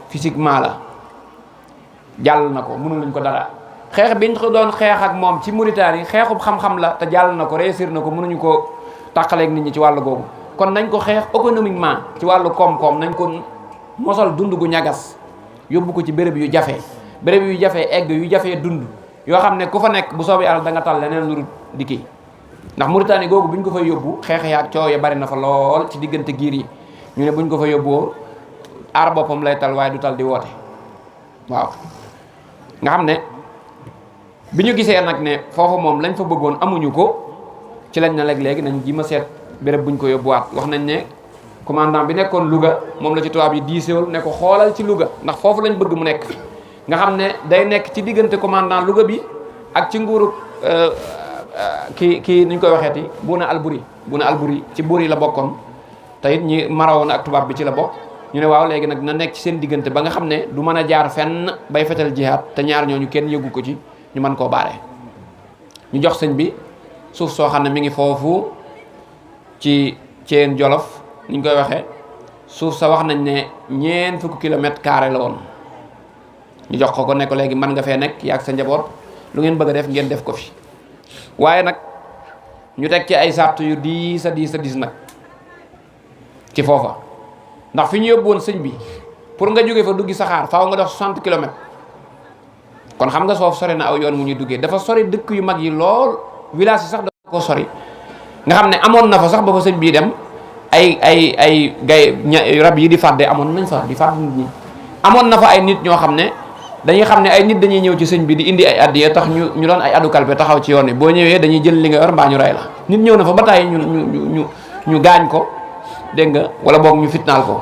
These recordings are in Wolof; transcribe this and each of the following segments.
physiquement la jàll na ko mënu luñ ko dara xeex biñ ko doon xeex ak moom ci Mauritanie xeexub xam-xam la te jàll na ko réussir na ko mënuñu ko tàqaleeg nit ñi ci wàllu googu kon nañ ko xeex économiquement ci wàllu koom-koom nañ ko mosal dund gu ñagas yóbbu ko ci béréb yu jafe béréb yu jafe egg yu jafee dund yoo xam ne ku fa nekk bu soobee yàlla da nga tal leneen lu di kii ndax Mauritanie googu buñ ko fay yóbbu xeex yaak coow ya bari na fa lool ci diggante giir yi ñu ne buñ ko fa yóbboo aar boppam lay tal waaye du tal di woote waaw nga xam ne bi ñu gisee nag ne foofu moom lañ fa bëggoon amuñu ko ci lañ na léegi nañ ji ma seet béréb buñ ko yóbbuwaat wax nañ ne commandant bi nekkoon Louga moom la ci tubaab yi diisewul ne ko xoolal ci Louga ndax foofu lañ bëgg mu nekk nga xam ne day nekk ci diggante commandant Louga bi ak ci nguuru kii nuñ koy waxeeti Bouna Albouri ci buur yi la bokkoon te it ñi marawoon ak tubaab bi ci la bokk ñu ne waaw léegi nag na nekk ci seen diggante ba nga xam ne du mën a jaar fenn bay fetal jihaad te ñaar ñooñu kenn yëgu ko ci ñu mën koo baare ñu jox sëñ bi suuf soo xam ne mi ngi foofu ci Thiène Jolof ni ñu koy waxee suuf sa wax nañ ne ñeent fukki kilomètre carré la woon ñu jox ko ne ko léegi mën nga fee nekk yaag sa njaboot lu ngeen bëgg a def ngeen def ko fi waaye nag ñu teg ci ay sart yu diis a diis nag ci foofa ndax fi ñu yóbbu woon sëñ bi pour nga jóge fa duggi saxaar faaw nga dox 60 kilomètres kon xam nga soof sori na aw yoon mu ñuy duggee dafa sori dëkk yu mag yi lool village yi sax dafa ko sori nga xam ne amoon na fa sax ba fa sëñ bii dem ay gay rab yi di fàdde amoon nañ fa di fàdd nit ñi amoon na fa ay nit ñoo xam ne dañuy xam ne ay nit dañuy ñëw ci sëñ bi di indi ay addiya tax ñu doon ay addu kalpe taxaw ci yoon wi boo ñëwee dañuy jël li nga yor mbaa ñu rey la nit ñëw na fa ba tàyyi ñu gaañ ko dégg nga wala boog ñu fitnaal ko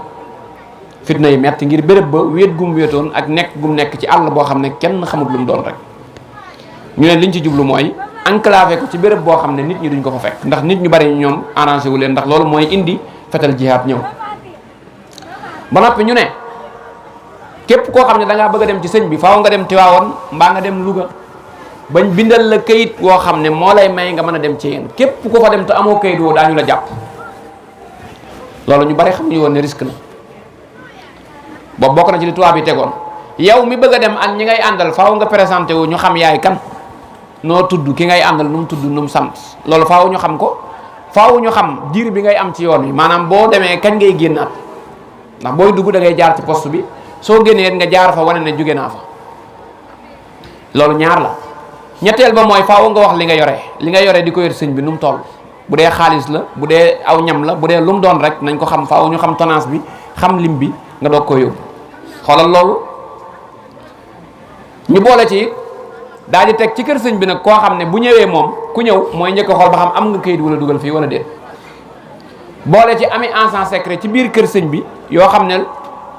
fitna yi metti ngir béréb ba wéet gum wéetoon ak nekk gum nekk ci àll boo xam ne kenn xamut lu mu doon rek ñu ne liñ ci jublu mooy enclavé ko ci béréb boo xam ne nit ñi duñ ko fa fekk ndax nit ñu bari ñoom arrangé wu leen ndax loolu mooy indi fetal jihaad ñëw ba noppi ñu ne képp koo xam ne da ngaa bëgg a dem ci sëñ bi faaw nga dem Tiwaawoon mbaa nga dem Louga bañ bindal la kayit woo xam ne moo lay may nga mën a dem ci yéen képp ku fa dem te amoo kayit woo daañu la jàpp loolu ñu bari xamuñu woon ne risque la boobu bokk na ci li tubaab yi tegoon yow mi bëgg a dem ak ñi ngay àndal faaw nga présenté wu ñu xam yaay kan noo tudd ki ngay àndal nu mu tudd nu mu sant loolu faaw ñu xam ko faaw ñu xam diir bi ngay am ci yoon wi maanaam boo demee kañ ngay génnaat ndax booy dugg da ngay jaar ci poste bi soo génnee nga jaar fa wane ne jóge naa fa loolu ñaar la ñetteel ba mooy faaw nga wax li nga yore di ko yor sëñ bi nu mu toll bu dee xaalis la bu dee aw ñam la bu dee lu mu doon rek nañ ko xam faaw ñu xam tonnage bi xam lim bi nga doog ko yóbbu xoolal loolu ñu boole ci daal di teg ci kër sëñ bi nag koo xam ne bu ñëwee moom ku ñëw mooy njëkk a xool ba xam am nga kayit wala dugal fii wala déet boole ci ami agent secret ci biir kër sëñ bi yoo xam ne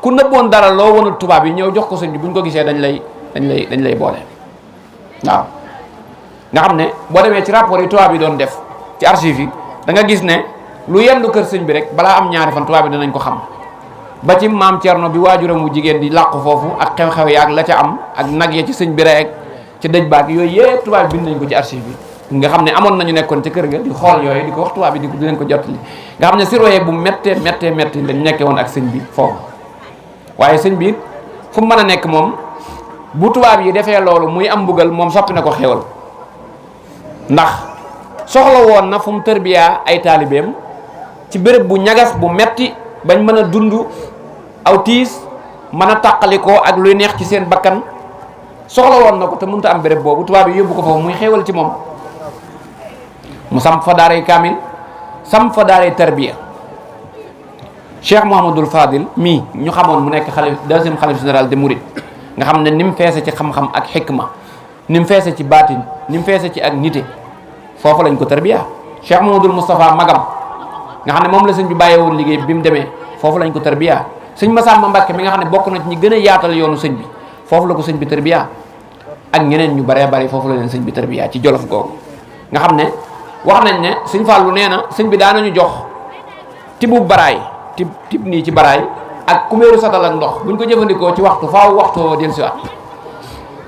ku nëbboon dara loo wanul tubaab yi ñëw jox ko sëñ bi buñ ko gisee dañ lay boole waaw nga xam ne boo demee ci rapport yi tubaab yi doon def ci archive yi da nga gis ne lu yendu kër sëñ bi rek balaa am ñaari fan tubaab yi danañ ko xam ba ci maam Thierno bi waajuram wu jigéen di làqu foofu ak xew-xew yaag la ca am ak nag ya ci sëñ bi rek ci dëj baag yooyu yëpp tubaab bi bind nañ ko ci archive bi nga xam ne amoon nañu nekkoon ci kër ga di xool yooyu di ko wax tubaab bi di leen ko jottali nga xam ne surveillé bu méttee lañ nekkee woon ak sëñ bi foofu waaye sëñ bi fu mu mën a nekk moom bu tubaab yi defee loolu muy am mbugal moom soppi na ko xéwal ndax soxla woon na fu mu tërbiyaa ay taalibeem ci béréb bu ñagas bu metti bañ mën a dund aw tiis mën a tàqalikoo ak luy neex ci seen bakkan soxla woon na ko te mënut a am béréb boobu tubaab yi yóbbu ko foofu muy xéewal ci moom mu samp fa daaray kaamil samp fa daaray tarbiya Cheikh Mouhamadul Fadil mii ñu xamoon mu nekk deuxième xalif général de Mouride nga xam ne ni mu feese ci xam-xam ak xikma ni mu feese ci baatin ni mu feese ci ak nite foofu lañ ko tarbiya Cheikh Mouhamadul Moustapha magam nga xam ne moom la sëñ bi bàyyeewoon liggéey bi mu demee foofu lañ ko tarbiya sëñ Massamba Mbacke mi nga xam ne bokk na ci ñi gën a yaatal yoonu sëñ bi foofu la ko sëñ bi tarbiya ak ñeneen ñu baree bari foofu la leen sëñ bi tarbiya ci Jolof googu nga xam ne wax nañ ne sëñ Fallou nee na sëñ bi daanañu jox tibu baraay tib nii ci baraay ak kuméeru satal ak ndox buñ ko jëfandikoo ci waxtu faaw waxtu dellusiwaat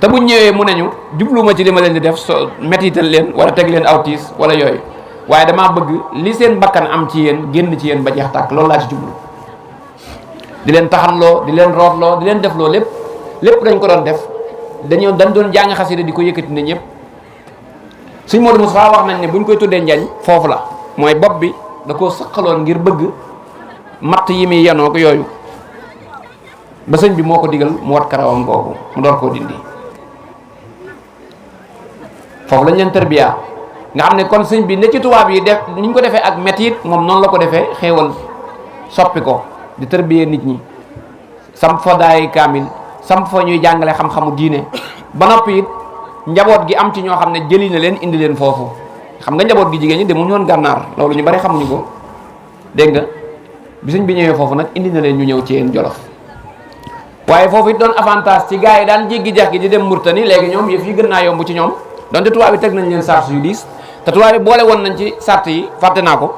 te buñ ñëwee mu neñu jubluma ci li ma leen di def so mettital leen wala teg leen aw tiis wala yooyu waaye damaa bëgg li seen bakkan am ci yéen génn ci yéen ba jeex tàkk loolu laa ci jublu di leen taxanloo di leen rootloo di leen defloo lépp dañ ko doon def dañ doon jàng xasida di ko yëkkati ne ñëpp. Sëñ Modou Moustapha wax nañ ne buñ koy tuddee njañ foofu la mooy bopp bi da koo sëqaloon ngir bëgg matt yi muy yanoo ko yooyu ba sëñ bi moo ko digal mu wat karawam googu mu door koo dindi foofu lañ leen tërbiya nga xam ne kon sëñ bi ne ci tubaab yi def ni ñu ko defee ak metit moom noonu la ko defee xéewal soppi ko di tërbiyee nit ñi samp fa daay kaamil samp fa ñuy jàngale xam-xamu diine ba noppi it njaboot gi am ci ñoo xam ne jëli na leen indi leen foofu xam nga njaboot gi jigéen ñi demuñu woon gànnaar loolu ñu bari xamuñu ko dégg nga bi sëñ bi ñëwee foofu nag indi na leen ñu ñëw ci yéen Jolof waaye foofu it doon avantage ci gars yi daan jéggi dex gi di dem Murtani léegi ñoom yëf yi gën naa yomb ci ñoom donte tubaab yi teg nañ leen sart yu diis te tubaab yi boole woon nañ ci sart yi fàtte naa ko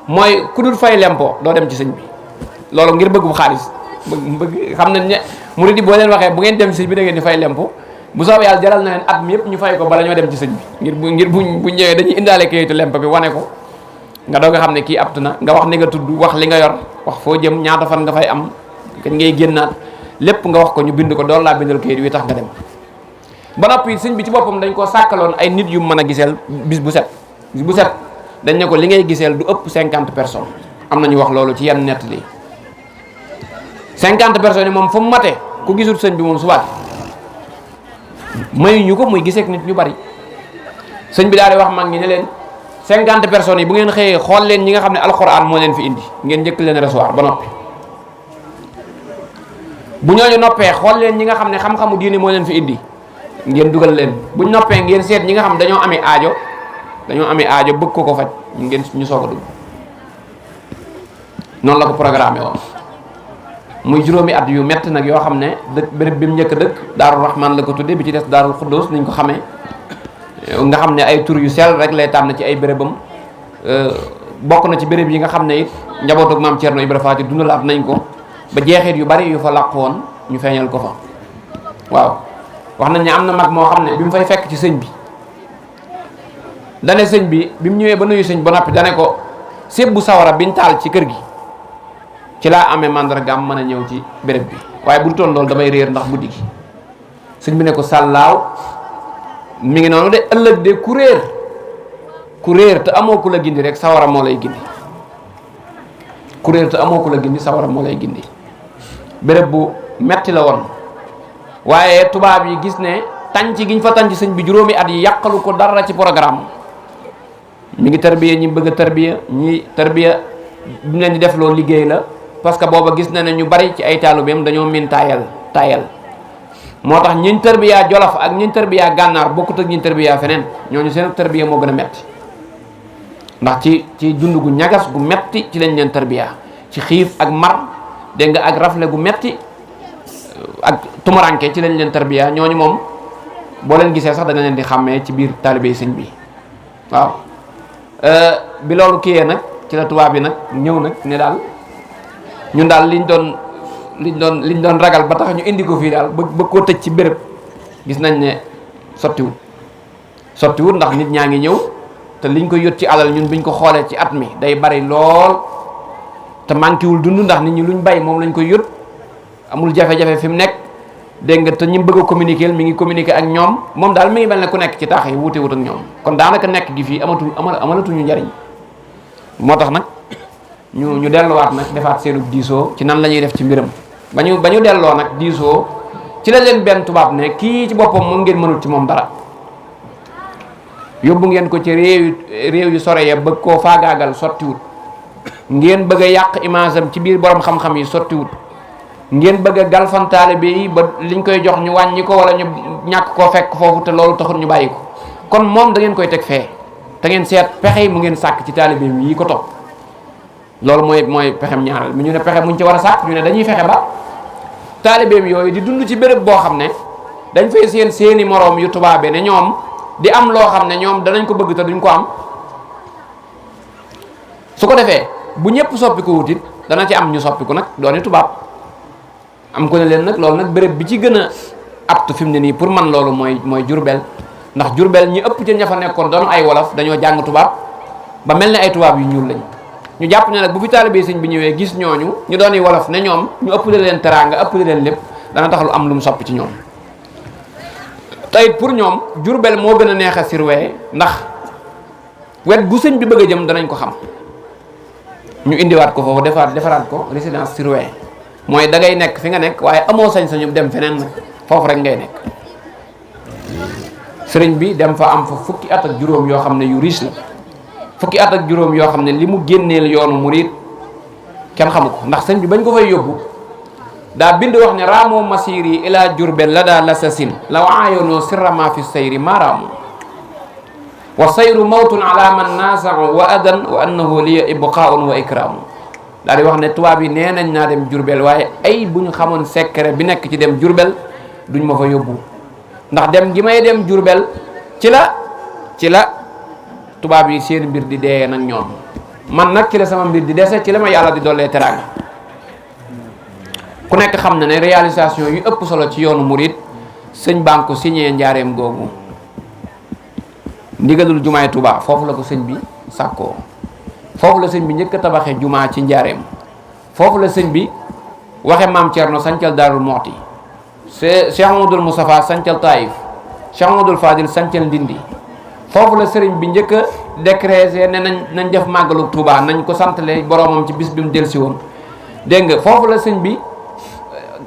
mooy ku dul fay lempo doo dem ci sëñ bi loolu ngir bëgg bu xaalis bëgg xam nañ ne murid yi boo leen waxee bu ngeen dem ci sëñ bi da ngeen di fay lempo bu soobee yàlla jaral na leen at mi yëpp ñu fay ko bala ñoo dem ci sëñ bi ngir bu ñëwee dañuy indaale kayitu lempo bi wane ko nga doog a xam ne kii aptu na nga wax ni nga tudd wax li nga yor wax foo jëm ñaata fan nga fay am kañ ngay génnaat lépp nga wax ko ñu bind ko doon laa bindal kayit wi tax nga dem ba noppi sëñ bi ci boppam dañ koo sàkkaloon ay nit yu mën a giseel bis bu set dañ ne ko li ngay giseel du ëpp 50 personnes am na ñu wax loolu ci yenn nett li 50 personnes yi moom fu mu matee ku gisul sëñ bi moom subaat mayuñu ko muy giseek nit ñu bari sëñ bi daal di wax mag ñi ne leen 50 personnes yi bu ngeen xëyee xool leen ñi nga xam ne alxuraan moo leen fi indi ngeen njëkk leen recevoir ba noppi bu ñooñu noppee xool leen ñi nga xam ne xam-xamu diine moo leen fi indi ngeen dugal leen buñ noppee ngeen seet ñi nga xam dañoo amee aajo bëgg ko faj ñu soog a dugg noonu la ko programmé woon muy juróomi at yu metti nag yoo xam ne dëkk béréb bi mu njëkk dëkk Daaru Rahman la ko tuddee bi ci des Daarul Xuddoos niñ ko xamee nga xam ne ay tur yu sell rek lay tànn ci ay bérébam bokk na ci béréb yi nga xam ne it njabootu maam Thierno Ibra Faati dundalaat nañ ko ba jeexit yu bari yu fa làqu woon ñu feeñal ko fa waaw wax nañ ne am na mag moo xam ne bi mu fay fekk ci sëñ bi dane sëñ bi mu ñëwee ba nuyu sëñ ba noppi dane ko séb bu sawara biñ taal ci kër gi ci laa amee mandargaam mën a ñëw ci béréb bi waaye bu toon loolu damay réer ndax guddi gi sëñ bi ne ko sàllaaw mi ngi noonu de ëllëg de ku réer te amoo ku la gindi rek sawara moo lay gindi ku réer te amoo ku la gindi sawara moo lay gindi béréb bu metti la woon waaye tubaab yi gis ne tànc gi ñu fa tànc sëñ bi juróomi at yi yàqalu ko dara ci programme mi ngi tarbiya ñi bëgg a tarbiya ñi tarbiya du leen di def loo liggéey la parce que booba gis na ne ñu bari ci ay taalubeem dañoo min taayal moo tax ñiñ tarbiya Jolof ak ñiñ tarbiya Gànnaar bokkut ak ñiñ tarbiya feneen ñooñu seen tarbiya moo gën a metti ndax ci dund gu ñagas gu metti ci lañ leen tarbiya ci xiif ak mar dégg nga ak rafle gu metti ak tumuranke ci lañ leen tarbiya ñooñu moom boo leen gisee sax da nga leen di xàmmee ci biir taalibe sëñ bi waaw bi loolu kiyee nag ci la tubaab bi nag ñëw nag ne daal ñun daal liñ doon ragal ba tax ñu indi ko fii daal bëgg koo tëj ci béréb gis nañ ne sottiwut ndax nit ñaa ngi ñëw te liñ ko yot ci alal ñun biñ ko xoolee ci at mi day bari lool te manquéwul dund ndax nit ñi luñ bay moom lañ koy yot amul jafe-jafe fi mu nekk dégg nga te ñi bëgg a communiquer mi ngi communiquer ak ñoom moom daal mi ngi mel ne ku nekk ci taax yi wuute wut ak ñoom kon daanaka nekk gi fii amalatuñu njariñ moo tax nag ñu delluwaat nag defaat seenu diisoo ci nan la ñuy def ci mbiram ba ñu delloo nag diisoo ci la leen benn tubaab ne kii ci boppam moom ngeen mënul ci moom dara yóbbu ngeen ko ci réew yu sore ya bëgg koo faagaagal sottiwut ngeen bëgg a yàq image am ci biir borom xam-xam yi sottiwut ngeen bëgg a galfan taalibe yi ba liñ koy jox ñu wàññi ko wala ñu ñàkk koo fekk foofu te loolu taxul ñu bàyyi ko kon moom da ngeen koy teg fee te ngeen seet pexe yi mu ngeen sàkk ci taalibeem yi ko topp loolu mooy pexem ñaaral mi ñu ne pexe muñ ci war a sàkk ñu ne dañuy fexe ba taalibeem yooyu di dund ci béréb boo xam ne dañ fay seeni moroom yu tubaabe ne ñoom di am loo xam ne ñoom danañ ko bëgg te duñ ko am su ko defee bu ñëpp soppiku wutit dana ci am ñu soppiku nag dooni tubaab am ko ne leen nag loolu nag béréb bi ci gën a aptu fi mu ne nii pour man loolu mooy Jurbel ndax Jurbel ñi ëpp ci ña fa nekkoon doon ay wolof dañoo jàng tubaab ba mel ne ay tubaab yu ñuul lañ ñu jàpp ne nag bu fi taalibe sëñ bi ñëwee gis ñooñu ñu doon wolof ne ñoom ñu ëppale leen teraanga ëppale leen lépp dana tax lu am lu mu soppi ci ñoom. tayit pour ñoom Jurbel moo gën a neex a surveiller ndax wet gu sëñ bi bëgg a jëm danañ ko xam ñu indiwaat ko foofu defaraat ko résidence surveillée mooy da ngay nekk fi nga nekk waaye amoo sañ-sañu dem feneen nag foofu rek ngay nekk. sëriñ bi dem fa am fa fukki at ak juróom yoo xam ne yu riche la fukki at ak juróom yoo xam ne li mu génneel yoonu murit kenn xamu ko ndax sëñ bi bañ ko fay yóbbu daa bind wax ne raamoo masiri ila Jurbel la daa lasasin law aayoonoo sirrama fi sayri ma raamu wa sayru mawtun ala man naasau wa adan wa annahu liya ibqaun wa ikraamu daal di wax ne tubaab yi nee nañ naa dem Jurbel waaye ay bu ñu xamoon secret bi nekk ci dem Jurbel duñ ma fa yóbbu ndax dem gi may dem Jurbel ci la tubaab yi seen mbir di dee nag ñoom man nag ci la sama mbir di dese ci la ma yàlla di dollee teraanga ku nekk xam na ne réalisation yu ëpp solo ci yoonu murit sëñ baa ngi ko signé njaareem googu ndigalul jumaay Tuubaa foofu la ko sëñ bi sàkkoo foofu la sëñ bi njëkk a tabaxee jumaa ci njaareem foofu la sëñ bi waxe maam Thierno sancal Daarul Muxti Cheikh Amadou Moustapha sancal Taïf Cheikh Amadou Fadil sancal Ndindi foofu la sëriñ bi njëkk a décrété ne nañ def màggalu Touba nañ ko santale boromam ci bis bi mu delsi woon dégg nga foofu la sëñ bi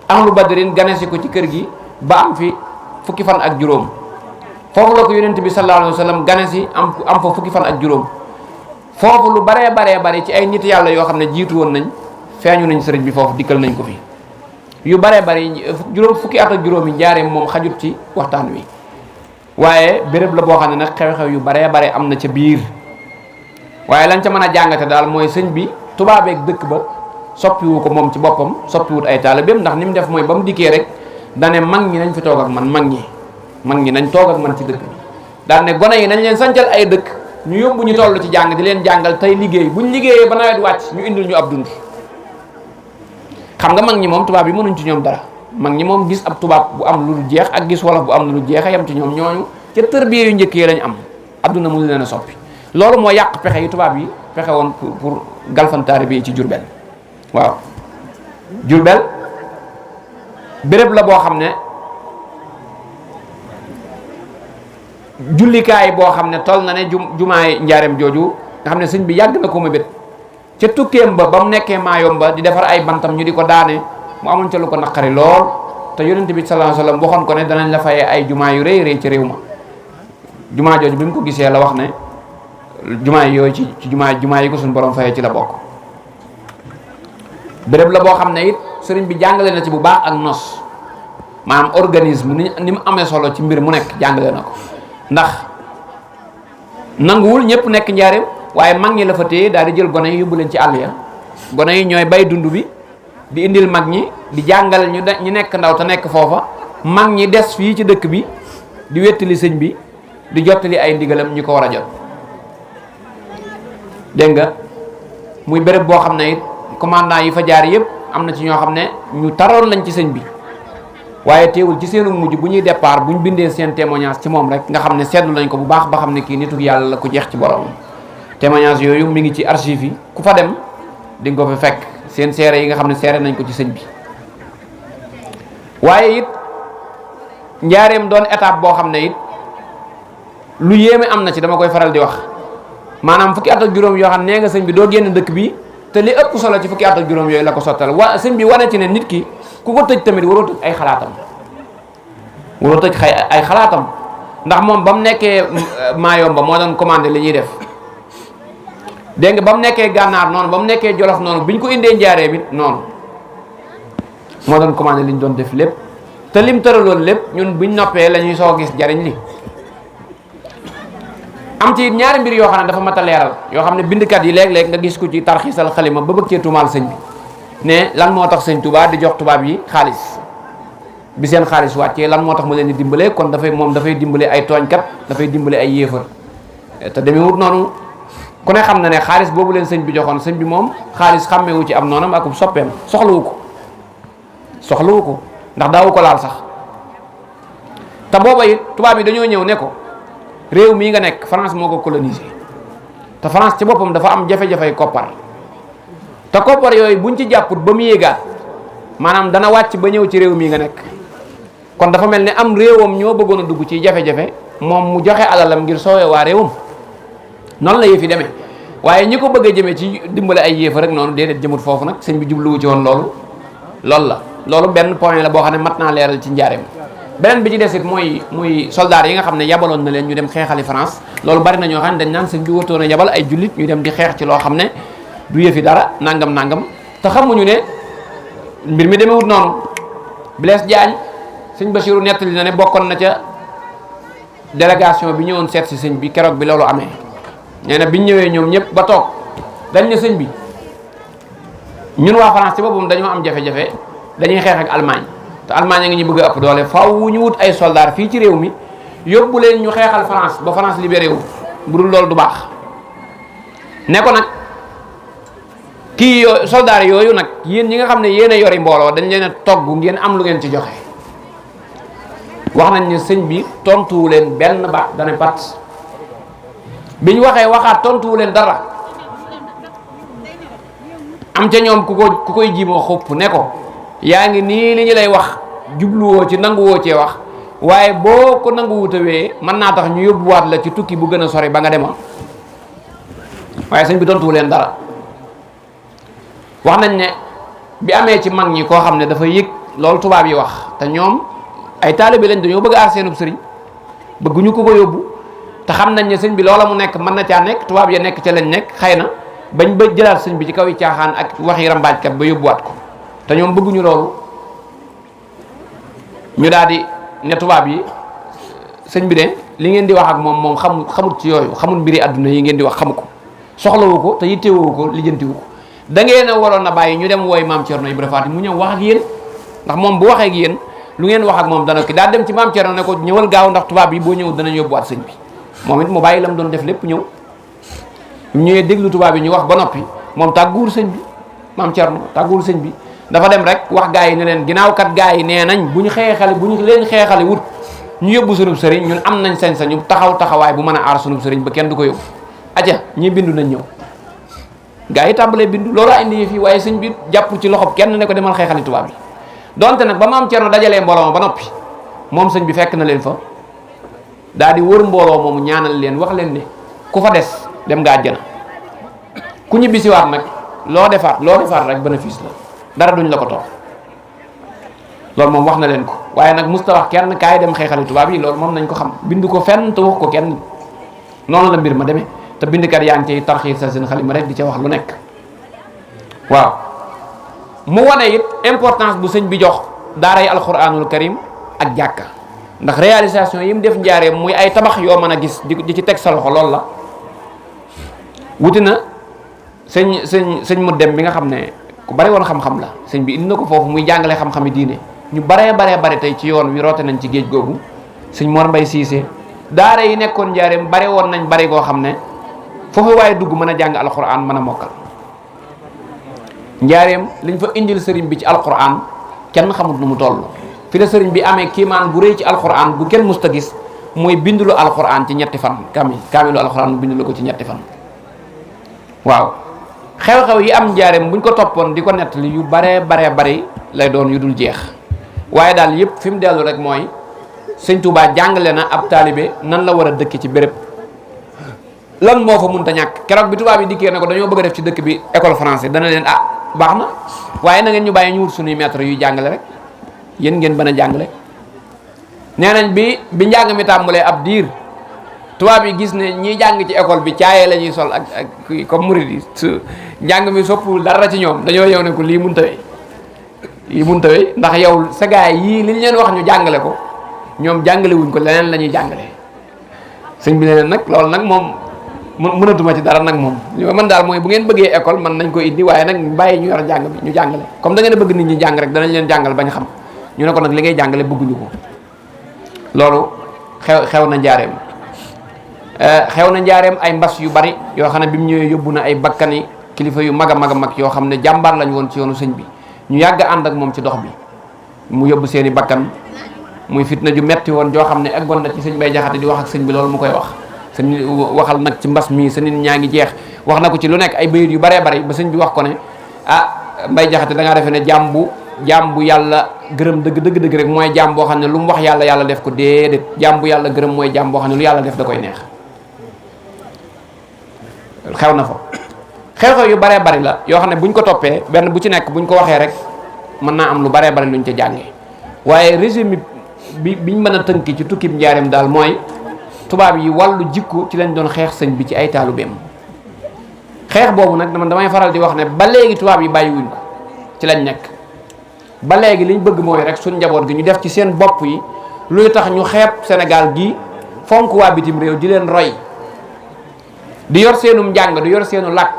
ahlu badrin ganesi ko ci kër gi ba am fi fukki fan ak juróom foofu la ko yonent bi sallallahu alayhi wa sallam ganesi am fa fukki fan ak juróom foofu lu baree bare ci ay nit yàlla yoo xam ne jiitu woon nañ feeñu nañ sëriñ bi foofu dikkal nañ ko fi yu baree bari juróom fukki at ak juróom yi njaareem moom xajut ci waxtaan wi waaye béréb la boo xam ne nag xew-xew yu baree bare am na ca biir waaye lañ ca mën a jàngate daal mooy sëñ bi tubaabeeg dëkk ba soppiwu ko moom ci boppam soppiwut ay taalibeem ndax ni mu def mooy ba mu dikkee rek dane mag ñi nañ fi toog ak man mag ñi nañ toog ak man ci dëkk bi daal ne gone yi nañ leen sancal ay dëkk ñu yóbbu ñu toll ci jàng di leen jàngal tey liggéey buñ liggéeyee ba nawet wàcc ñu indil ñu ab dund xam nga mag ñi moom tubaab yi mënuñ ci ñoom dara mag ñi moom gis ab tubaab bu am lu dul jeex ak gis wolof bu am lu dul jeex a yem ci ñoom ñooñu ca tërbiye yu njëkk yi lañ am adduna mu leen a soppi loolu moo yàq pexe yi tubaab yi pexe woon pour galfantaari bi ci Jurbel waaw Jurbel béréb la boo xam ne jullikaay boo xam ne toll na ne jumaay njaareem jooju nga xam ne sëñ bi yàgg na ko ma bét ca tukkeem ba mu nekkee Maayomba di defar ay bantam ñu di ko daane mu amoon ca lu ko naqari lool te yonent bi sallallahu alayhi wasallam waxoon ko ne danañ la fayee ay jumaa yu rëy ci réew ma jumaa jooju bi mu ko gisee la wax ne jumaa yooyu ci jumaa yi ko suñu borom fayee ci la bokk béréb la boo xam ne it sëriñ bi jàngale na ci bu baax ak nos maanaam organisme ni mu amee solo ci mbir mu nekk jàngale na ko ndax nanguwul ñëpp nekk njaareem waaye mag ñi la fa téye daal di jël gone yi yóbbu leen ci àll ya gone yi ñooy bay dund bi di indil mag ñi di jàngal ñu nekk ndaw te nekk foofa mag ñi des fii ci dëkk bi di wettali sëñ bi di jottali ay ndigalam ñi ko war a jot dégg nga muy béréb boo xam ne it commandant yi fa jaar yëpp am na ci ñoo xam ne ñu taroon lañ ci sëñ bi waaye teewul ci seenu mujj bu ñuy départ bu ñu bindee seen témoignage ci moom rek nga xam ne seetlu nañ ko bu baax ba xam ne kii nitu yàlla la ku jeex ci borom témoignage yooyu mi ngi ci archive yi ku fa dem di nga ko fa fekk seen seere yi nga xam ne seere nañ ko ci sëñ bi waaye it njaareem doon étape boo xam ne it lu yéeme am na ci dama koy faral di wax maanaam fukki at ak juróom yoo xam nee nga sëñ bi doo génn dëkk bi te li ëpp solo ci fukki at ak juróom yooyu la ko sottal sëñ bi wane ci ne nit ki ku ko tëj tamit waroo tëj ay xalaatam ay xalaatam ndax moom ba mu nekkee Maayomba moo doon commandé li ñuy def dégg nga ba mu nekkee Gànnaar noonu ba mu nekkee Jolof noonu bi ñu ko indee Njaaréem it noonu moo doon commandé li ñu doon def lépp te lim tëraloon lépp ñun buñ noppee la ñuy soo gis jariñ li am ci ñaari mbir yoo xam ne dafa mat a leeral yoo xam ne bindkat yi léeg-léeg nga gis ko ci tarxiisal xalima ba bëgg cee tuumaal sëñ bi ne lan moo tax sëñ Touba di jox tubaab yi xaalis bi seen xaalis wàccee lan moo tax mu leen di dimbale kon dafay dimbale ay tooñkat dafay dimbale ay yéefar te demewut noonu ku ne xam na ne xaalis boobu leen sëñ bi joxoon sëñ bi moom xaalis xàmmewu ci am noonam ak soppeem soxlawu ko ndax daawu ko laal sax te booba it tubaab yi dañoo ñëw ne ko réew mii nga nekk France moo ko colonisé te France ci boppam dafa am jafe-jafey koppar te koppar yooyu buñ ci jàpput ba mu yéegaat maanaam dana wàcc ba ñëw ci réew mi nga nekk. kon dafa mel ni am réewam ñoo bëggoon a dugg ci jafe-jafe moom mu joxe alalam ngir soowee waa réewam noonu la yëf yi demee waaye ñi ko bëgg a jëmee ci dimbale ay yéefa rek noonu déedéet jëmut foofu nag sëñ bi jubluwu ci woon loolu la loolu benn point la boo xam ne mat naa leeral ci njaareem. beneen bi ci desit muy soldats yi nga xam ne yabaloon na leen ñu dem xeexali France loolu bari na ñoo xam ne dañ naan sëñ bi wërtoon a yabal ay jullit ñu dem di xeex ci loo xam ne du yëfi dara nangam te xamuñu ne mbir mi demewut noonu. Blaise Diagne sëñ Bachirou nettali na ne bokkoon na ca délégation bi ñëwoon seet si sëñ bi keroog bi loolu amee nee na biñ ñëwee ñoom ñëpp ba toog dañ ne sëñ bi ñun waa France ci boppam dañoo am jafe-jafe dañuy xeex ak Allemagne te Allemagne a ngi ñu bëgg a ëpp doole faaw ñu wut ay soldats fii ci réew mi yóbbu leen ñu xeexal France ba France libéré wu bu dul loolu du baax ne ko nag kii soldats yooyu nag yéen ñi nga xam ne yéen a yori mbooloo dañ leen a togg ngeen am lu ngeen ci joxe. wax nañ ne sëñ bi tontuwu leen benn baat dana pat biñ waxee waxaat tontuwu leen dara am ca ñoom ku koy jiimoo xupp ne ko yaa ngi nii li ñu lay wax jubluwoo ci nanguwoo cee wax waaye boo ko nanguwutawee mën naa tax ñu yóbbuwaat la ci tukki bu gën a sori ba nga demoon waaye sëñ bi tontuwu leen dara. wax nañ ne bi amee ci mag ñi koo xam ne dafa yëg loolu tubaab yi wax te ñoom ay taalibe lañ dañoo bëgg aar seenub sëriñ bëgguñu ko yóbbu te xam nañ ne sëñ bi loola mu nekk mën na caa nekk tubaab ya nekk ca lañ nekk xëy na bañ ba jëlaat sëñ bi ci kaw yi caaxaan ak waxi rambaajkat ba yóbbuwaat ko te ñoom bëgguñu loolu ñu daal di ne tubaab yi sëñ bi de li ngeen di wax ak moom xamut ci yooyu xamul mbiri àdduna yi ngeen di wax xamu ko soxlawu ko te yittewu ko lijjantiwu ko da ngeen a waroon a bàyyi ñu dem wooy maam Thierno Ibrahima Faty mu ñëw wax ak yéen ndax moom bu waxee ak yéen lu ngeen wax ak moom dana ki daal dem ci maam Thierno ne ko ñëwal gaaw ndax tubaab yi boo ñëw danañ yóbbuwaat sëñ bi moom it mu bàyyi la mu doon def lépp ñëw ñu ñëwee déglu tubaab yi ñu wax ba noppi moom tàgguwul sëñ bi maam Thierno tàgguwul sëñ bi dafa dem rek wax gaa yi ne leen ginnaaw kat gaa yi nee nañ bu ñu leen xeexale wut ñu yóbbu sunub sëriñ ñun am nañ sañ-sañu taxawaay bu mën a aar sunub sëriñ ba kenn du ko yóbbu aja ñi bindu nañ ñëw gaa yi tàmbalee bindu loolaa indi fii waaye sëñ bi jàpp ci loxob kenn ne ko demal xeexali tubaab yi donte nag ba maam Thierno dajalee mbooloo ma ba noppi moom sëñ bi fekk na leen fa daal di wër mbooloo moomu ñaanal leen wax leen ne ku fa des dem nga àjjana ku ñibbisiwaat nag loo defaat rek bénéfice la dara duñ la ko toog loolu moom wax na leen ko waaye nag musta wax kenn kaay dem xeexali tubaab yi loolu moom nañ ko xam bindu ko fenn te wax ko kenn noonu la mbir ma demee te bindkat yaa ngi cay tarxiir sa seen xalima rek di ca wax lu nekk waaw mu wane it importance bu sëñ bi jox daaray alquranul karim ak jàkka ndax réalisation yi mu def njaareem muy ay tabax yoo mën a gis di ci teg sa loxo loolu la wuti na sëñ mu dem bi nga xam ne ku bari woon xam-xam la sëñ bi indi na ko foofu muy jàngale xam-xami diine ñu baree tey ci yoon wi roote nañ ci géej googu sëñ Mor Mbay Siise daara yi nekkoon njaareem bari woon nañ bari goo xam ne foofu waaye dugg mën a jàng alquran mën a mokkal njaareem liñ fa indil sëriñ bi ci alquran kenn xamut nu mu toll fi la sëriñ bi amee kiimaan bu rëy ci alquran bu kenn musta gis mooy bindulu alquran ci ñetti fan kaamilu alquran mu bindulu ko ci ñetti fan waaw xew-xew yi am njaareem buñ ko toppoon di ko nettali yu baree bari lay doon yu dul jeex waaye daal yëpp fi mu dellu rek mooy sëñ Touba jàngale na ab taalibe nan la war a dëkk ci béréb lan moo fa munta ñàkk keroog bi tubaab yi dikkee ne ko dañoo bëgg a def ci dëkk bi école français dana leen baax na waaye na ngeen ñu bàyyi ñu wut suñuy maître yuy jàngale rek yéen ngeen bën a jàngale nee nañ bi njàng mi tàmbalee ab diir tubaab yi gis ne ñiy jàng ci école bi caayee la ñuy sol ak comme murid yi su njàng mi soppul dara ci ñoom dañoo yow ne ko lii mun tawee ndax yow sa gaay yii liñ leen wax ñu jàngale ko ñoom jàngale wuñ ko leneen la ñuy jàngale sëñ bi ne leen nag loolu nag moom mënatuma ci dara nag moom li ma mën daal mooy bu ngeen bëggee école man nañ ko indi waaye nag bàyyi ñu yor jàng bi ñu jàngale comme da ngeen a bëgg nit ñi jàng rek danañ leen jàngal bañ xam ñu ne ko nag li ngay jàngale bëgguñu ko loolu xew na njaareem ay mbas yu bari yoo xam ne bi mu ñëwee yóbbu na ay bakkani kilifa yu mag a mag yoo xam ne jàmbaar lañ woon ci yoonu sëñ bi ñu yàgg ànd ak moom ci dox bi mu yóbbu seeni bakkan muy fitna ju metti woon joo xam ne eggoon na ci sëñ Bay Jaxate di wax ak sëñ bi loolu mu koy wax sëñ waxal nag ci mbas mii sa nit ñaa ngi jeex wax na ko ci lu nekk ay bayit yu baree bari ba sëñ bi wax ko ne ah Mbay Jaxate da ngaa defee ne jaam bu yàlla gërëm dëgg rek mooy jaam boo xam ne lu mu wax yàlla def ko déedéet jaam bu yàlla gërëm mooy jaam boo xam ne lu yàlla def da koy neex. xew na fa xew-xew yu baree bari la yoo xam ne buñ ko toppee benn bu ci nekk buñ ko waxee rek mën naa am lu baree bari luñ ca jàngee waaye résumé biñ mën a tënk ci tukkib njaareem daal mooy tubaab yi wàllu jikko ci lañ doon xeex sëñ bi ci ay taalubeem. xeex boobu nag damay faral di wax ne ba léegi tubaab yi bàyyiwuñ ko ci lañ nekk ba léegi liñ bëgg mooy rek suñ njaboot gi ñu def ci seen bopp yi luy tax ñu xeeb Sénégal gi fonk waa bitim réew di leen roy di yor seenum njàng di yor seenu làkk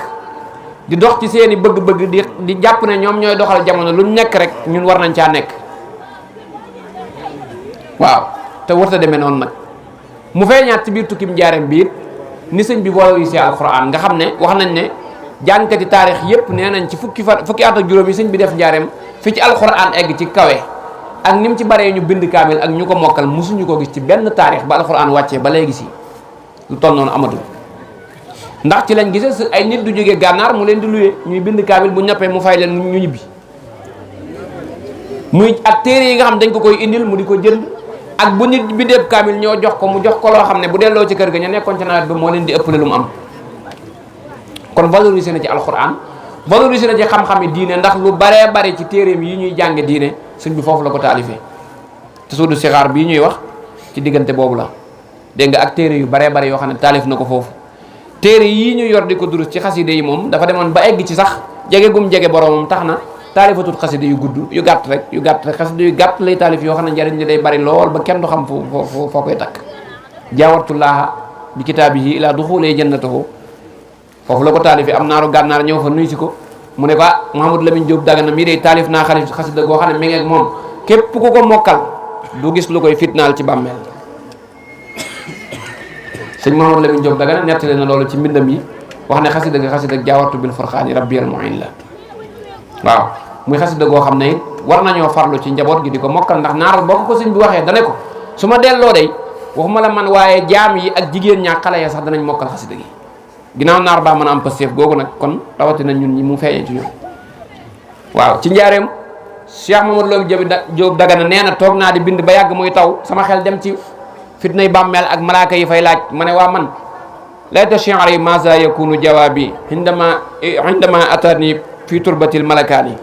di dox ci seeni bëgg-bëgg di jàpp ne ñoom ñooy doxal jamono luñ nekk rek ñun war nañ caa nekk waaw te warta demee noonu nag mu feeñaat ci biir tukkim njaareem biir ni sëñ bi valorisé alxuraan nga xam ne wax nañ ne jàngkati taarix yépp nee nañ ci fukki at ak juróom yi sëñ bi def njaareem fi ci alxuraan egg ci kawe ak ni mu ci baree ñu bind kaamil ak ñu ko mokkal mosuñu ko gis ci benn taarix ba alxuraan wàccee ba léegi si lu toll noonu amatul ndax ci lañ gisee ay nit du jógee gànnaar mu leen di luye ñuy bind kaamil bu ñoppee mu fay leen ñu ñibbi muy ak téere yi nga xam dañ ko koy indil mu di ko jënd ak bu nit bindeeb kaamil ñoo jox ko mu jox ko loo xam ne bu delloo ci kër ga ña nekkoon ci nawet ba moo leen di ëppale lu mu am kon valorisé na ci alxuraan valorisé na ci xam-xami diine ndax lu baree bare ci téereem yi ñuy jànge diine sëñ bi foofu la ko taalifee te suudu sixaar bii ñuy wax ci diggante boobu la dégg nga ak téere yu baree bare yoo xam ne taalif na ko foofu téere yii ñu yor di ko durus ci xaside yi moom dafa demoon ba egg ci sax jege gum jege boromam tax na taalifatut xaside yu gudd yu gàtt rek xaside yu gàtt lay taalif yoo xam ne njariñ li day bari lool ba kenn du xam foo koy takk jaawartullaaha bi kitaabihi ilaa duxulee jannatahu foofu la ko taalifee am naaru gànnaar ñëw fa nuyu si ko mu ne ko ah Mouhamadou Lamine Diop Dagana mii day taalif naa xasida goo xam ne mi ngi ak moom képp ku ko mokkal du gis lu koy fitnaal ci bàmmeel sëñ Mouhamadou Lamine Diop Dagana nettali na loolu ci mbindam yi wax ne xasida ga xasida jaawartu bil furqaani rabbiyal mu'in la waaw muy xasida goo xam ne it war nañoo farlu ci njaboot gi di ko mokkal ndax naar boo ko sëñ bi waxee dane ko su ma delloo day waxuma la man waaye jaam yi ak jigéen ñaa xale ya sax danañ mokkal xasida gi ginnaaw naar daa mën a am pasteef googu nag kon rawatina ñun ñi mu feeñee ci ñun waaw ci njaareem Cheikh Mamadou Lamine Diop Dagana nee na toog naa di bind ba yàgg muy taw sama xel dem ci fitnay bàmmeel ak malaaka yi fay laaj ma ne waa man layta shi'ri maza yakunu jawaabi indama atani fi turbatil malakaani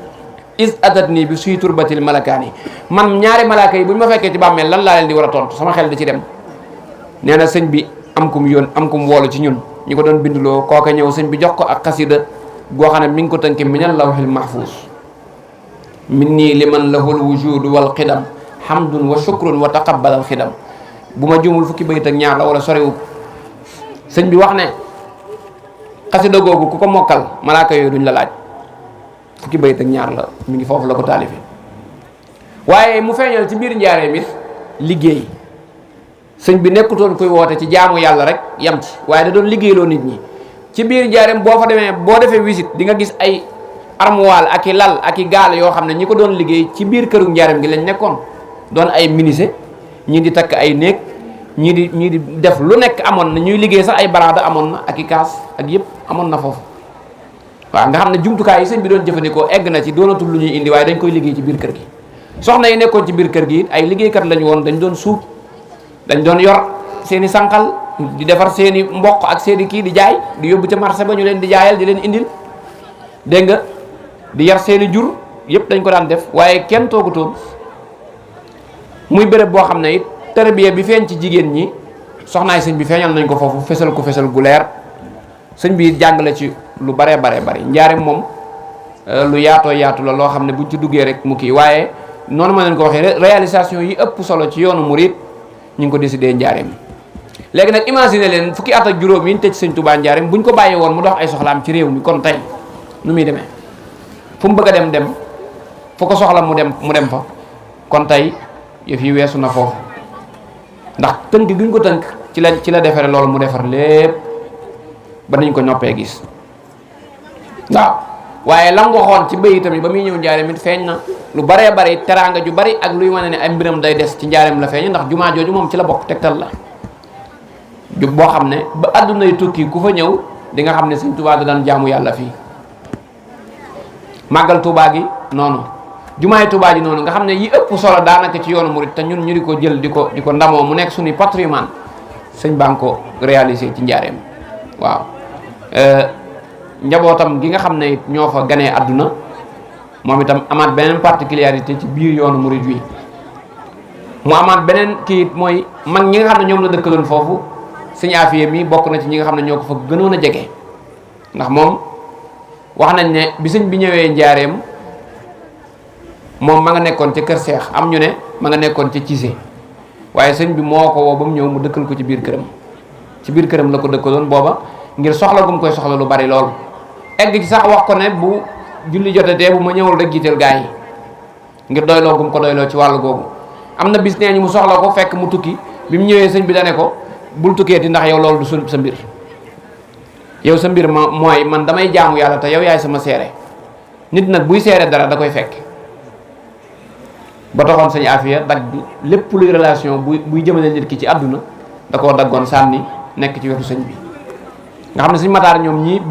is atatni bi suy turbatil malakaani man ñaari malaaka yi bu ñu ma fekkee ci bàmmeel lan laa leen di war a tontu sama xel di ci dem nee na sëñ bi am kum woolu ci ñun ñu ko doon bindloo kooka ñëw sëñ bi jox ko ak xasida goo xam ne mi ngi ko tënke minal lawhil mahfuus min nii liman lahul wujudu wal xidam hamdun wa shukrun wa taqabbalal xidam bu ma juumul fukki bayit ak ñaar la wala soriwul sëñ bi wax ne xasida googu ku ko mokkal malaaka yooyu duñ la laaj fukki bayit ak ñaar la mi ngi foofu la ko taalifi waaye mu feeñal ci biir njaareem it liggéey sëñ bi nekkutoon koy woote ci jaamu yàlla rek yam ci waaye da doon liggéeyloo nit ñi ci biir njaareem boo fa demee boo defee visite di nga gis ay armoire ak i lal ak i gaal yoo xam ne ñi ko doon liggéey ci biir këru njaareem gi lañ nekkoon doon ay menuisier ñii di takk ay néeg ñii di def lu nekk amoon na ñuy liggéey sax ay baraada amoon na ak i kaas ak yëpp amoon na foofu waaw nga xam ne jumtukaay yi sëñ bi doon jëfandikoo egg na ci doonatul lu ñuy indi waaye dañ koy liggéey ci biir kër gi soxna yi nekkoon ci biir kër gi it ay liggéeykat lañu woon dañ doon suub dañ doon yor seeni sànqal di defar seeni mboq ak seeni kii di jaay di yóbbu ca marché ba ñu leen di jaayal di leen indil dégg nga di yar seeni jur yëpp dañ ko daan def waaye kenn toogutoon muy béréb boo xam ne it tarbiya bi feeñ ci jigéen ñi soxnaay sëñ bi feeñal nañ ko foofu fesal ko fesal gu leer sëñ bi jàngale ci lu baree bari njaareem moom lu yaatoo yaatu la loo xam ne buñ ci duggee rek mu kii waaye noonu ma leen ko waxee réalisation yi ëpp solo ci yoonu murit ñu ngi ko décidé njaareem léegi nag imaginer leen fukki at ak juróom yi ñu tëj sëñ Touba njaareem buñ ko bàyyi woon mu dox ay soxlaam ci réew mi kon tey nu muy demee fu mu bëgg a dem fu ko soxla mu dem fa kon tey yëf yi weesu na foofu ndax tënk gi ñu ko tënk ci la defaree loolu mu defar lépp ba nañ ko noppee gis waaw waaye lam waxoon ci bayitam yi ba muy ñëw njaareem it feeñ na lu baree bari teraanga ju bari ak luy wane ne ay mbiram day des ci njaareem la feeñ ndax jumaa jooju moom ci la bokk tegtal la ju boo xam ne ba àddunay tukki ku fa ñëw di nga xam ne Sëñ Tuubaa da daan jaamu yàlla fii màggal Touba gi noonu jumaay Touba ji noonu nga xam ne yi ëpp solo daanaka ci yoonu murit te ñun ñu di ko jël di ko ndamoo mu nekk suñuy patrimoine sëñ baa ngi ko réalisé ci njaareem waaw njabootam gi nga xam ne ñoo fa ganee àdduna moom itam amaat beneen particularité ci biir yoonu murit wi mu amaat beneen kii mooy mag ñi nga xam ne ñoom la dëkkaloon foofu sëñ Afiya mi bokk na ci ñi nga xam ne ñoo ko fa gënoon a jege ndax moom wax nañ ne bi sëñ bi ñëwee njaareem moom ma nga nekkoon ca kër Seex am ñu ne ma nga nekkoon ca Cissé waaye sëñ bi moo ko woo ba mu ñëw mu dëkkal ko ci biir këram la ko dëkkaloon booba ngir soxla gu mu koy soxla lu bari lool egg ci sax wax ko ne bu julli jotatee bu ma ñëwul rek jiiteel gaa yi ngir doyloo gu mu ko doyloo ci wàllu googu am na bis nee ñu mu soxla ko fekk mu tukki bi mu ñëwee sëñ bi dane ko bul tukkeeti ndax yow loolu du sa mbir yow sa mbir ma mooy man damay jaamu yàlla te yow yaay sama seere nit nag buy seere dara da koy fekk ba taxoon sëñ Afiya dagg lépp luy relation buy jëmale nit ki ci àdduna da koo daggoon sànni nekk ci wetu sëñ bi nga xam ne sëñ Mataar ñoom ñii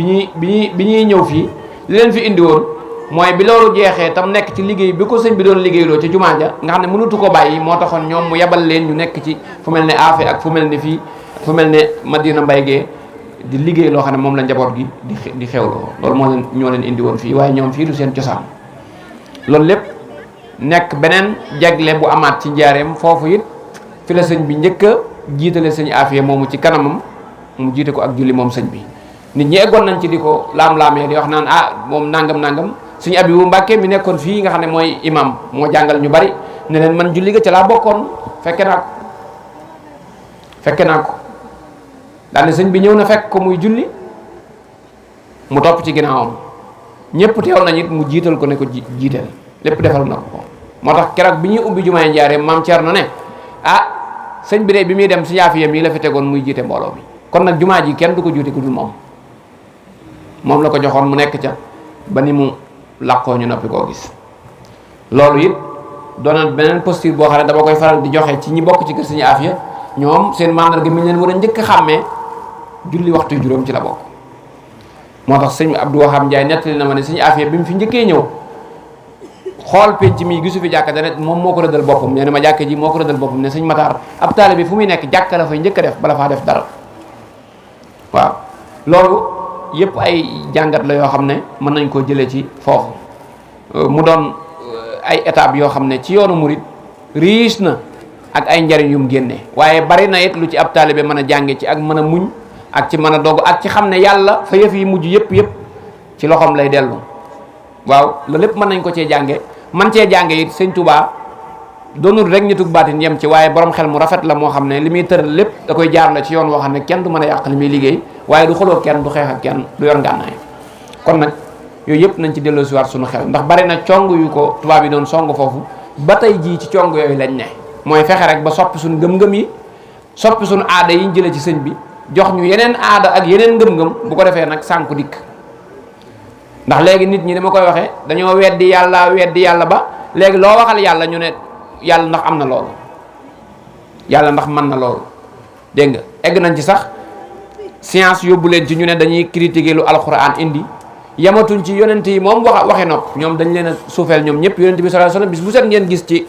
bi ñuy ñëw fii li leen fi indi woon mooy bi loolu jeexee tam nekk ci liggéey bi ko sëñ bi doon liggéeyloo ci jumaa ja nga xam ne mënutu ko bàyyi moo taxoon ñoom mu yebal leen ñu nekk ci fu mel ne Afe ak fu mel ne fii fu mel ne Madina Mbay gee di liggéey loo xam ne moom la njaboot gi di xewloo loolu ñoo leen indi woon fii waaye ñoom fii du seen cosaan loolu lépp nekk beneen jagle bu amaat ci njaareem foofu it fi la sëñ bi njëkk a jiitale sëñ Afiya moomu ci kanamam mu jiite ko ak julli moom sëñ bi nit ñi eggoon nañ ci di ko laam-laamee di wax naan moom nangam suñu Abibu Mbàkke mi nekkoon fii nga xam ne mooy imam moo jàngal ñu bari ne leen man julli ga ca laa bokkoon fekke naa ko daal ne sëñ bi ñëw na fekk ko muy julli mu topp ci ginnaawam ñëpp teew nañ it mu jiital ko ne ko jiiteel lépp defal na ko moo tax keroog bi ñuy ubbi jumaay Njaaréem maam Thierno ne sëñ bi de bi muy dem si Afiya mii la fi tegoon muy jiite mbooloo mi kon nag jumaa ji kenn du ko juute ku dul moom la ko joxoon mu nekk ca ba ni mu làqoo ñu noppi koo gis loolu it doonal beneen posture boo xam ne dama koy faral di joxe ci ñi bokk ci kër sëñ Afiya ñoom seen mandarga mi leen war a njëkk a xàmmee julli waxtu juróom ci la bokk moo tax sëñ Abdou Wahab Ndiaye nettali na ma ne sëñ Afiya bi mu fi njëkkee ñëw xool penc mi gisu fi jàkka dane moom moo ko rëddal boppam nee na ma jàkka ji moo ko rëddal boppam ne sëñ Matar ab taalibe bi fu muy nekk jàkka la fay njëkk a def bala faa def dara waaw loolu yëpp ay jàngat la yoo xam ne mën nañ koo jëlee ci foofu mu doon ay étapes yoo xam ne ci yoonu murit riis na ak ay njariñ yu mu génne waaye bari na it lu ci ab taalibe mën a jànge ci ak mën a muñ ak ci mën a dogu ak ci xam ne yàlla fa yëf yi mujj yëpp ci loxoom lay dellu waaw loolu lépp mën nañ ko cee jànge man cee jànge it sëñ Touba doonul rek nitug baatin yem ci waaye borom xel mu rafet la moo xam ne li muy tëral lépp da koy jaar la ci yoon woo xam ne kenn du mën a yàq li muy liggéey waaye du xuloo kenn du xeex ak kenn du yor ngànnaay kon nag yooyu yëpp nañ ci delloosiwaat suñu xel ndax bari na cong yu ko tubaab yi doon song foofu ba tey jii ci cong yooyu lañ ne mooy fexe rek ba soppi suñu ngëm-ngëm yi soppi suñu aada yi ñu jëlee ci sëñ bi jox ñu yeneen aada ak yeneen ngëm-ngëm bu ko defee nag sànku dikk ndax léegi nit ñi dama koy waxee dañoo weddi yàlla ba léegi loo waxal yàlla ñu ne yàlla ndax am na loolu yàlla ndax mën na loolu dégg nga egg nañ ci sax science yóbbu leen ci ñu ne dañuy critiquer lu alxuraan indi yamatuñ ci yonent yi moom waxe nopp ñoom dañ leen a suufeel ñoom ñëpp yonent bi sallallahu alayhi wasallam bis bu set ngeen gis ci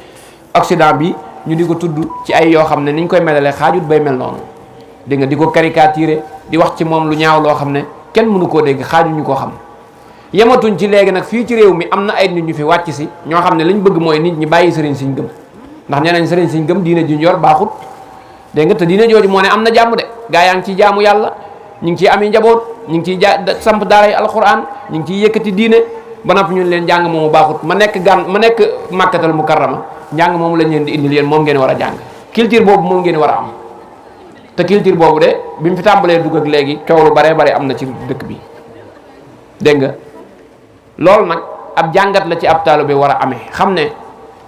Occident bi ñu di ko tudd ci ay yoo xam ne ni ñu koy melalee xaajut bay mel noonu dégg nga di ko caricaturer di wax ci moom lu ñaaw loo xam ne kenn mënu koo dégg xaajuñu koo xam yematuñ ci léegi nag fii ci réew mi am na ay nit ñu fi wàcc si ñoo xam ne liñ bëgg mooy nit ñi bàyyi sëriñ siñ gëm ndax nee nañ sëriñ siñ gëm diine ji ñu yor baaxut dégg nga te diine jooju moo ne am na jàmm de gaa yaa ngi ciy jaamu yàlla ñu ngi ciy ami njaboot ñu ngi ciy samp daaray alquran ñu ngi ciy yëkkati diine ba noppi ñun leen njàng moomu baaxut ma nekk Makkatal Mukarrama njàng moomu lañ leen di indil yéen moom ngeen war a jàng culture boobu moom ngeen war a am te culture boobu de bi mu fi tàmbalee dugg ak léegi coow lu bare bare am na ci dëkk bi dégg nga loolu nag ab jàngat la ci ab taalibe bi war a amee xam ne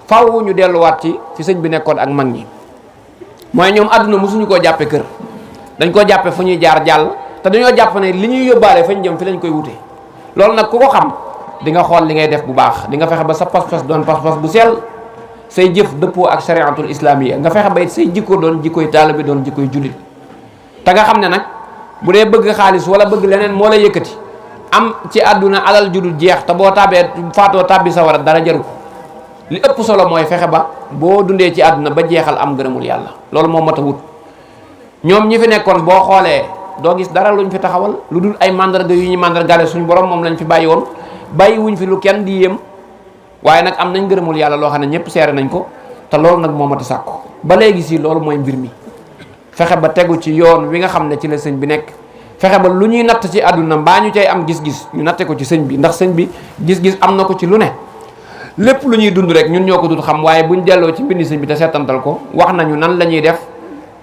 faaw ñu delluwaat ci fi sëñ bi nekkoon ak mag ñi mooy ñoom àdduna mosuñu koo jàppe kër dañ koo jàppe fu ñuy jaar jàll te dañoo jàpp ne li ñuy yóbbaale fañ jëm fi lañ koy wute loolu nag ku ko xam di nga xool li ngay def bu baax di nga fexe ba sa pas-pas doon pas-pas bu sell say jëf dëppoo ak shariatul islamiyya nga fexe ba it say jikko doon jikkoy taalibe doon jikkoy jullit te nga xam ne nag bu dee bëgg xaalis wala bëgg leneen moo la yëkkati am ci àdduna alal judul jeex te boo tabee faatoo tabbi sa war a dara jaru ko li ëpp solo mooy fexe ba boo dundee ci àdduna ba jeexal am ngërëmul yàlla loolu moo mat a wut. ñoom ñi fi nekkoon boo xoolee doo gis dara luñ fi taxawal lu dul ay mandarga yu ñu mandargaale suñu borom moom lañ fi bàyyi woon bàyyi wuñ fi lu kenn di yéem waaye nag am nañ ngërëmul yàlla loo xam ne ñëpp seere nañ ko te loolu nag moo mat a sàkku ba léegi si loolu mooy mbir mi fexe ba tegu ci yoon wi nga xam ne ci la sëñ bi nekk fexe ba lu ñuy natt ci àdduna mbaa ñu cay am gis-gis ñu natte ko ci sëñ bi ndax sëñ bi gis-gis am na ko ci lu ne lépp lu ñuy dund rek ñun ñoo ko dul xam waaye buñ delloo ci mbindi sëñ bi te seetantal ko wax nañu nan la ñuy def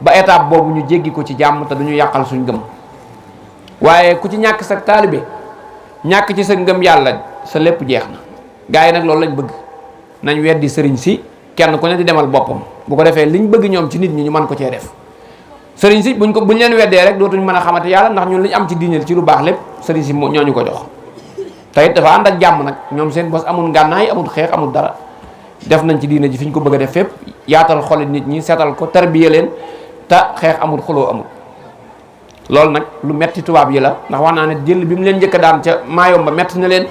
ba étape boobu ñu jéggi ko ci jàmm te duñu yàqal suñ gëm waaye ku ci ñàkk sa taalibe ñàkk ci sa ngëm yàlla sa lépp jeex na gars yi nag loolu lañ bëgg nañ weddi sëriñ si kenn ku ne di demal boppam bu ko defee liñ bëgg ñoom ci nit ñi ñu mën ko cee def sëriñ si buñ leen weddee rek dootuñ mën a xamante yàlla ndax ñun liñ am ci diineel ci lu baax lépp sëriñ si ñoo ñu ko jox te it dafa ànd ak jàmm nag ñoom seen bos amul ngànnaay amul xeex amul dara def nañ ci diine ji fi ñu ko bëgg a def fépp yaatal xoli nit ñi seetal ko tarbiye leen te xeex amul xuloo amul loolu nag lu metti tubaab yi la ndax wax naa ne jël bi mu leen njëkk a daan ca Maayomba metti na leen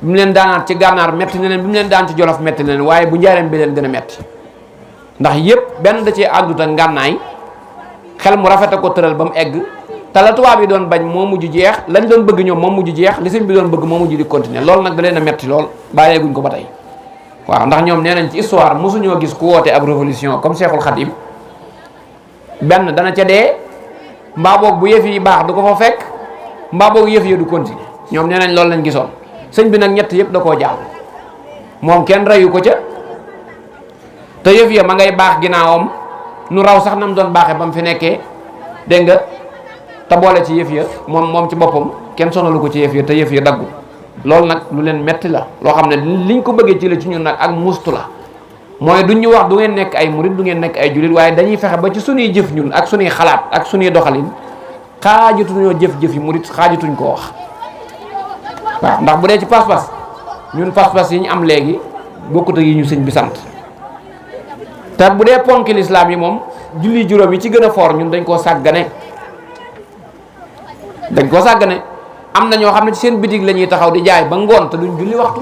bi mu leen daanaat ci gànnaar metti na leen bi mu leen daan ci Jolof metti na leen waaye bu njaareem bi leen gën a metti ndax yépp benn da cee àndut ak ngànnaay xel mu rafet a ko tëral ba mu egg te la tubaab yi doon bañ moo mujj jeex lañ doon bëgg ñoom moo mujj jeex li sëñ bi doon bëgg moo mujj di continuer loolu nag da leen a metti lool bàyyeeguñ ko ba tey waaw ndax ñoom nee nañ ci histoire mosuñoo gis ku woote ab révolution comme Cheikhul Khadim benn dana ca dee mbaa boog bu yëf yi baax du ko fa fekk mbaa boog yëf yi du continuer ñoom nee nañ loolu lañ gisoon sëñ bi nag ñett yëpp da koo jàll moom kenn reyu ko ca te yëf ya ma ngay baax ginnaawam nu raw sax nam doon baaxee ba mu fi nekkee dégg nga te boole ci yëf ya moom ci boppam kenn sonalu ko ci yëf ya te yëf ya daggu loolu nag lu leen metti la loo xam ne liñ ko bëggee ci la ci ñun nag ak mustu la mooy duñ ñu wax du ngeen nekk ay murit du ngeen nekk ay julit waaye dañuy fexe ba ci suñuy jëf ñun ak suñuy xalaat ak suñuy doxalin xaajatuñoo jëf-jëf yi murit xaajatuñ koo wax waaw ndax bu dee ci pas-pas ñun pas-pas yi ñu am léegi bokkut ak yi ñu sëñ bi sant te bu dee ponki lislaam yi moom julli juróom yi ci gën a foor ñun dañ koo sàggane am na ñoo xam ne ci seen bitig la ñuy taxaw di jaay ba ngoon te duñ julli waxtu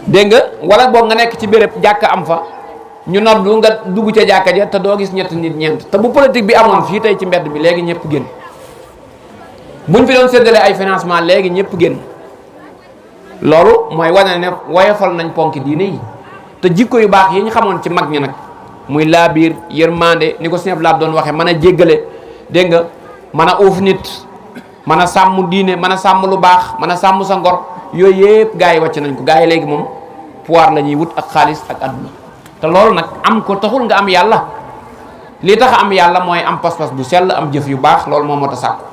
dégg nga wala boog nga nekk ci béréb jàkka am fa ñu noddu nga dugg ca jàkka ja te doo gis ñett nit ñeent te bu politique bi amoon fii tey ci mbedd bi léegi ñëpp génn buñ fi doon séddale ay financement léegi ñëpp génn loolu mooy wane ne woyofal nañ ponki diine yi te jikko yu baax yi ñu xamoon ci mag ñi nag muy laabiir yërmande ni ko Sëñ Abdou Lahad doon waxee mën a jéggale dégg nga mën a uuf nit mën a sàmm diine mën a sàmm lu baax mën a sàmm sa ngor yooyu yëpp gars yi wàcc nañ ko gars yi léegi moom pouvoir la ñuy wut ak xaalis ak àdduna te loolu nag am ko taxul nga am yàlla li tax am yàlla mooy am pas-pas bu sell am jëf yu baax loolu moo moo ta sàkku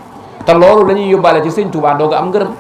te loolu la ñuy yóbbaale ci Sëñ Tuubaa dooga am ngërëm